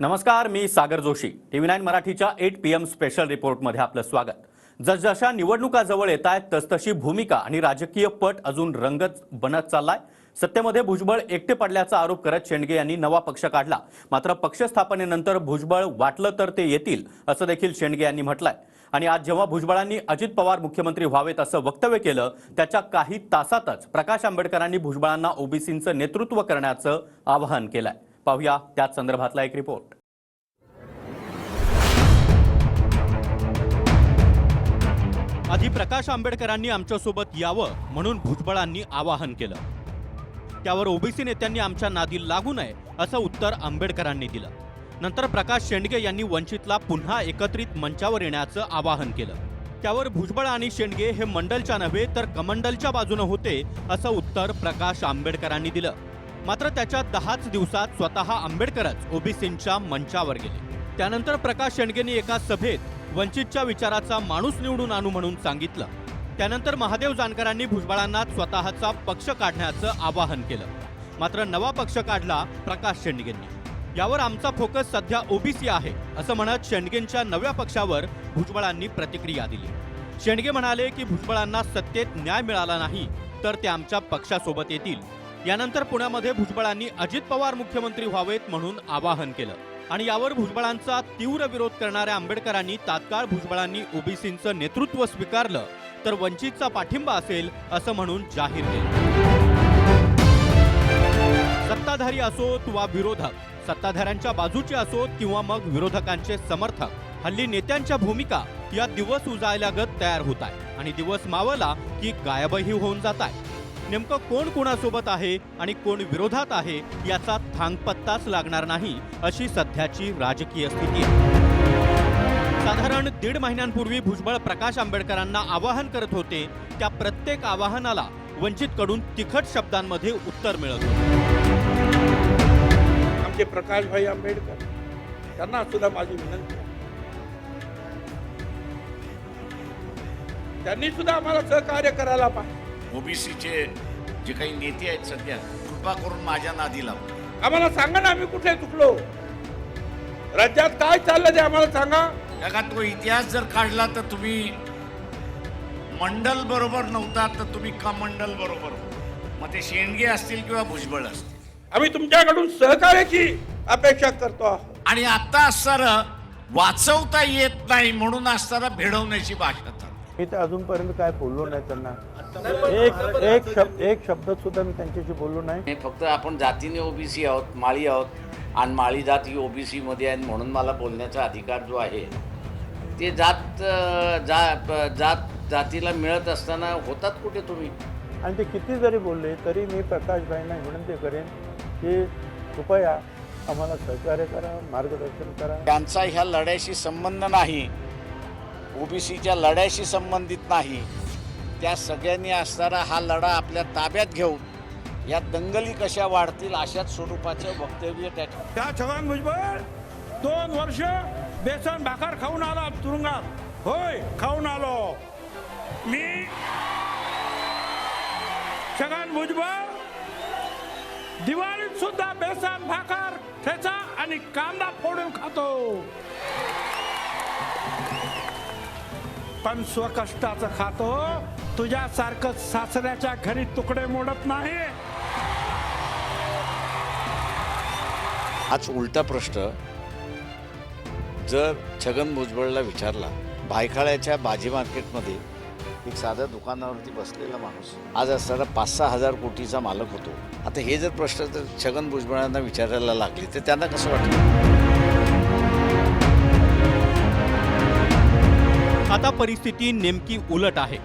नमस्कार, मी सागर जोशी. TV9 मराठीच्या 8 PM special रिपोर्टमध्ये आपलं स्वागत. जसजशा निवडणुका जवळ येत आहेत तसतशी भूमिका आणि राजकीय पट अजून रंगत बनत चाललाय. सत्तेमध्ये भुजबळ एकटे पडल्याचा आरोप करत शेंडगे यांनी नवा पक्ष काढला. मात्र पक्ष स्थापनेनंतर भुजबळ वाटलं तर ते येतील असं देखील शेंडगे यांनी म्हटलंय. आणि आज जेव्हा भुजबळांनी अजित पवार मुख्यमंत्री व्हावेत असं वक्तव्य केलं, त्याच्या काही तासातच प्रकाश आंबेडकरांनी भुजबळांना ओबीसींचं नेतृत्व करण्याचं आवाहन केलंय. पाहूया त्याच संदर्भातला एक रिपोर्ट. आधी प्रकाश आंबेडकरांनी आमच्यासोबत यावं म्हणून भुजबळांनी आवाहन केलं. त्यावर ओबीसी नेत्यांनी आमच्या नादी लागू नये असं उत्तर आंबेडकरांनी दिलं. नंतर प्रकाश शेंडगे यांनी वंचितला पुन्हा एकत्रित मंचावर येण्याचं आवाहन केलं. त्यावर भुजबळ आणि शेंडगे हे मंडलच्या नव्हे तर कमंडलच्या बाजूने होते असं उत्तर प्रकाश आंबेडकरांनी दिलं. मात्र त्याच्या 10च दिवसात स्वतः आंबेडकरच ओबीसींच्या मंचावर गेले. त्यानंतर प्रकाश शेंडगेंनी एका सभेत वंचितच्या विचाराचा माणूस निवडून आणू म्हणून सांगितलं. त्यानंतर महादेव जानकरांनी भुजबळांना स्वतःचा पक्ष काढण्याचं आवाहन केलं. मात्र नवा पक्ष काढला प्रकाश शेंडगेंनी. यावर आमचा फोकस सध्या ओबीसी आहे असं म्हणत शेंडगेंच्या नव्या पक्षावर भुजबळांनी प्रतिक्रिया दिली. शेंडगे म्हणाले की भुजबळांना सत्तेत न्याय मिळाला नाही तर ते आमच्या पक्षासोबत येतील. यानंतर पुण्यामध्ये भुजबळांनी अजित पवार मुख्यमंत्री व्हावेत म्हणून आवाहन केलं. आणि यावर भुजबळांचा तीव्र विरोध करणाऱ्या आंबेडकरांनी तात्काळ भुजबळांनी ओबीसींचं नेतृत्व स्वीकारलं तर वंचितचा पाठिंबा असेल असं म्हणून जाहीर केलं. सत्ताधारी असोत वा विरोधक, सत्ताधाऱ्यांच्या बाजूचे असोत किंवा मग विरोधकांचे समर्थक, हल्ली नेत्यांच्या भूमिका या दिवस उजाळल्यागत तयार होत आहे आणि दिवस मावला की गायबही होऊन जात आहे. नेमकं कोण कोणासोबत आहे आणि कोण विरोधात आहे याचा थांगपत्ताच लागणार नाही अशी सध्याची राजकीय स्थिती आहे. साधारण 1.5 महिन्यांपूर्वी भुजबळ प्रकाश आंबेडकरांना आवाहन करत होते. त्या प्रत्येक आवाहनाला वंचितकडून तिखट शब्दांमध्ये उत्तर मिळत होते. आमचे प्रकाशभाई आंबेडकर त्यांना सुद्धा माझी विनंती आहे, त्यांनी सुद्धा आम्हाला सहकार्य करायला पाहिजे. ओबीसीचे जे काही नेते आहेत सध्या, कृपा करून माझ्या नादी लागू. आम्हाला सांगा ना, आम्ही कुठे चुकलो, राज्यात काय चाललं ते आम्हाला सांगा. का तो इतिहास जर काढला तर तुम्ही मंडल बरोबर नव्हता तर तुम्ही का मंडल बरोबर, मग ते शेंडगे असतील किंवा भुजबळ असतील. आम्ही तुमच्याकडून सहकार्याची अपेक्षा करतो आहोत. आणि आता असताना वाचवता येत नाही म्हणून असताना भेडवण्याची भाषा चालते. मी तर अजूनपर्यंत काय बोललो नाही त्यांना. एक शब्द सुद्धा मी त्यांच्याशी बोललो नाही. फक्त आपण जातीने ओबीसी आहोत, माळी आहोत आणि माळी जात ही ओबीसी मध्ये आहे म्हणून मला बोलण्याचा अधिकार जो आहे ते जातीला मिळत असताना होतात कुठे तुम्ही. आणि ते किती जरी बोलले तरी मी प्रकाशभाईंना विनंती करेन की कृपया आम्हाला सहकार्य करा, मार्गदर्शन करा. त्यांचा ह्या लढ्याशी संबंध नाही, ओबीसीच्या लढ्याशी संबंधित नाही. त्या सगळ्यांनी असताना हा लढा आपल्या ताब्यात घेऊन या दंगली कशा वाढतील अशाच स्वरूपाचं वक्तव्य त्या छगन भुजबळ 2 वर्ष बेसन भाकर खाऊन आला तुरुंगात. होय, खाऊन आलो मी. छगन भुजबळ दिवाळीत सुद्धा बेसन भाकर, ठेचा आणि कांदा फोडून खातो. पण स्वकष्टाचं खातो. तुझ्यासारखं सासऱ्याच्या घरी तुकडे मोडत नाही. हाच उलटा प्रश्न जर छगन भुजबळला विचारला, भायखळ्याच्या भाजी मार्केटमध्ये एक साध्या दुकानावरती बसलेला माणूस आज असताना 5-6 हजार कोटीचा मालक होतो. आता हे जर प्रश्न जर छगन भुजबळांना विचारायला लागले तर त्यांना कसं वाटतं. आता परिस्थिती नेमकी उलट आहे.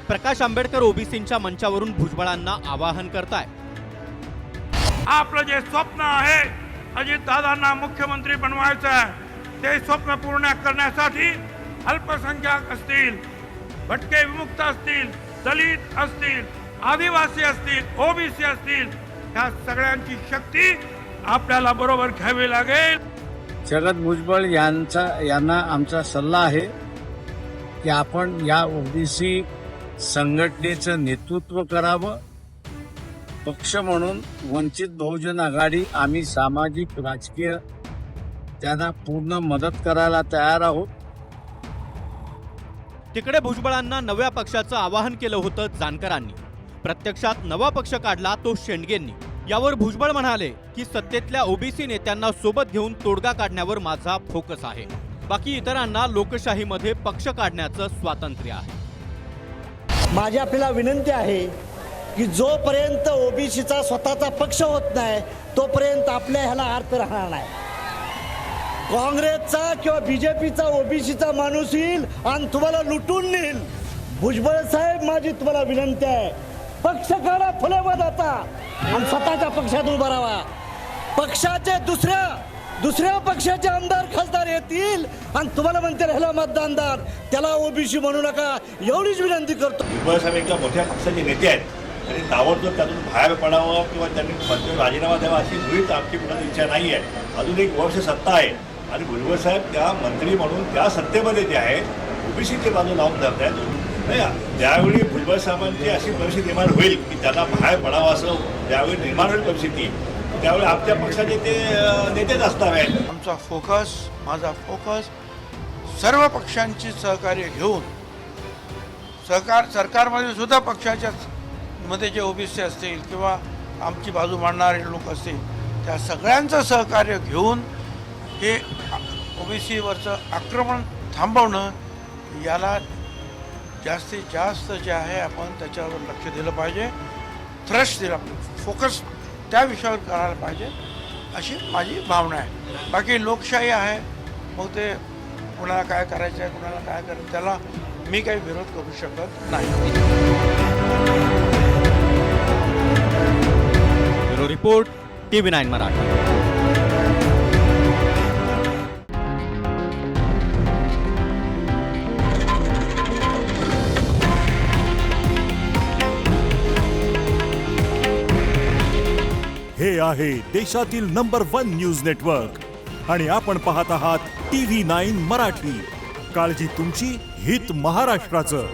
प्रकाश आंबेडकर ओबीसींच्या मंचावरून भुजबळांना आवाहन करताय. आपलं जे स्वप्न आहे अजित दादांना मुख्यमंत्री बनवायचं आहे, ते स्वप्न पूर्ण करण्यासाठी अल्पसंख्याक असतील, भटके विमुक्त असतील, दलित असतील, आदिवासी असतील, ओबीसी असतील, या सगळ्यांची शक्ती आपल्याला बरोबर घ्यावी लागेल. छगन भुजबळ यांना आमचा सल्ला आहे की आपण या ओबीसी संघटनेचं नेतृत्व करावं. पक्ष म्हणून वंचित बहुजन आघाडी आम्ही सामाजिक राजकीय त्यांना पूर्ण मदत करायला तयार आहोत. तिकडे भुजबळांना नव्या पक्षाचं आवाहन केलं होतं जानकरांनी. प्रत्यक्षात नवा पक्ष काढला तो शेंडगेंनी. यावर भुजबळ म्हणाले की सत्तेतल्या ओबीसी नेत्यांना सोबत घेऊन तोडगा काढण्यावर माझा फोकस आहे. बाकी इतरांना लोकशाहीमध्ये पक्ष काढण्याचं स्वातंत्र्य आहे. माझी आपल्याला विनंती आहे की जोपर्यंत ओबीसीचा स्वतःचा पक्ष होत नाही तोपर्यंत आपल्या ह्याला अर्थ राहणार नाही. काँग्रेसचा किंवा बीजेपीचा ओबीसीचा माणूस येईल आणि तुम्हाला लुटून नेईल. भुजबळ साहेब, माझी तुम्हाला विनंती आहे, पक्ष काढा फुले मताचा आणि स्वतःच्या पक्षात उभा राहा. पक्षाचे दुसऱ्या पक्षाचे आमदार खासदार येतील आणि तुम्हाला म्हणते ह्याला मतदान द्या, त्याला ओबीसी म्हणू नका, एवढीच विनंती करतो. भुजबळ साहेब एका मोठ्या पक्षाचे नेते आहेत. त्यांनी ताबडतोब त्यातून बाहेर पडावं किंवा त्यांनी मंत्री राजीनामा द्यावा अशी मुळीच आमची कुणाची इच्छा नाही आहे. अजून एक वर्ष सत्ता आहे आणि भुजबळ साहेब त्या मंत्री म्हणून त्या सत्तेमध्ये जे आहेत ओबीसीची बाजू लावून धरत आहेत. नाही, ज्यावेळी भुजबळ साहेबांची अशी परिस्थिती निर्माण होईल की त्यांना बाहेर पडावं असं ज्यावेळी निर्माण होईल परिस्थिती, त्यावेळी आमच्या पक्षाचे ते नेतेच असणार आहेत. आमचा फोकस, माझा फोकस सर्व पक्षांची सहकार्य घेऊन सरकारमध्ये सुद्धा पक्षाच्या मध्ये जे ओबीसी असतील किंवा आमची बाजू मांडणारे लोक असतील त्या सगळ्यांचं सहकार्य घेऊन हे ओबीसीवरचं आक्रमण थांबवणं, याला जास्तीत जास्त जे आहे आपण त्याच्यावर लक्ष दिलं पाहिजे, थ्रस्ट दिला पाहिजे, फोकस त्या विषयावर करायला पाहिजे अशी माझी भावना आहे. बाकी लोकशाही आहे, मग ते कुणाला काय करायचं आहे, कुणाला काय करायचं, त्याला मी काही विरोध करू शकत नाही. Bureau report, TV9 Marathi. हे आहे देशातील नंबर 1 न्यूज नेटवर्क आणि आपण पाहत आहात TV9 मराठी. काळजी तुमची, हित महाराष्ट्राचं.